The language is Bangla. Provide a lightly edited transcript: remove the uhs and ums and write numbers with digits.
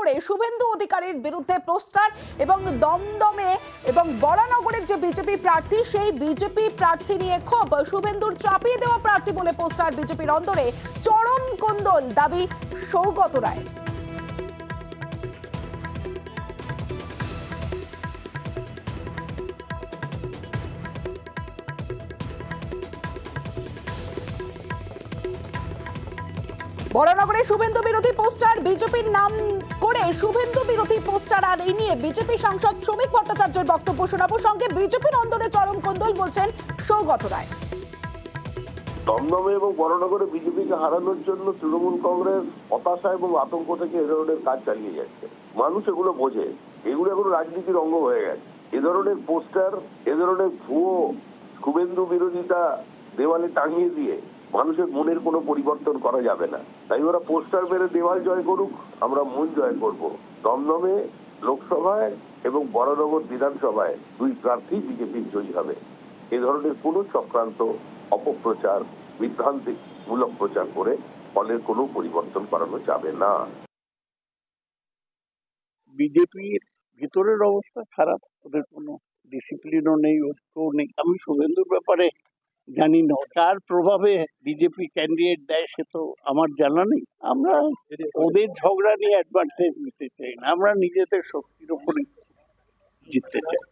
বরানগরে শুভেন্দু অধিকারীর বিরুদ্ধে পোস্টার এবং দমদমে এবং বরানগরের যে বিজেপি প্রার্থী সেই বিজেপি প্রার্থী নিয়ে ক্ষোভ। শুভেন্দুর চাপিয়ে দেওয়া প্রার্থী বলে পোস্টার বিজেপির অন্দরে চরম কোন্দল, দাবি সৌগত রায়। বরানগরে শুভেন্দু বিরোধী পোস্টার, বিজেপির নাম করে শুভেন্দু বিরোধী পোস্টার, আর এই নিয়ে বিজেপি সাংসদ শ্রমিক ভট্টাচার্যের বক্তব্য শোনাবো। সঙ্গে বিজেপির অন্দরে চরম কোন্দল, বলছেন সৌগত রায়। দমদমে এবং বরানগরে বিজেপিকে হারানোর জন্য তৃণমূল কংগ্রেস হতাশা এবং আতঙ্ক থেকে এ ধরনের কাজ চালিয়ে যাচ্ছে। মানুষ এগুলো বোঝে, এগুলো এখন রাজনীতির অঙ্গ হয়ে গেছে। এ ধরনের পোস্টার, এ ধরনের ভুয়ো শুভেন্দু বিরোধিতা দেওয়ালে টাঙিয়ে দিয়ে মানুষের মনের কোনো পরিবর্তন করা যাবে না। তাই ওরা পোস্টার মেরে দেওয়াল জয় করুক, আমরা মন জয় করব। দমদমে লোকসভায় এবং বরানগর বিধানসভায় দুই প্রার্থী বিজেপির জয়ী হবে। এ ধরনের কোনো চক্রান্ত, অপপ্রচার, বিভ্রান্তিমূলক প্রচার করে ফলের কোনো পরিবর্তন করানো যাবে না। বিজেপির ভিতরের অবস্থা খারাপ, ওদের কোনো ডিসিপ্লিনও নেই, ঐক্যও নেই। আমি শুভেন্দুর ব্যাপারে জানি না, কার প্রভাবে বিজেপি ক্যান্ডিডেট দেয় সে তো আমার জানা নেই। আমরা ওদের ঝগড়া নিয়ে অ্যাডভান্টেজ নিতে চাই না, আমরা নিজেদের শক্তির উপরই জিততে চাই।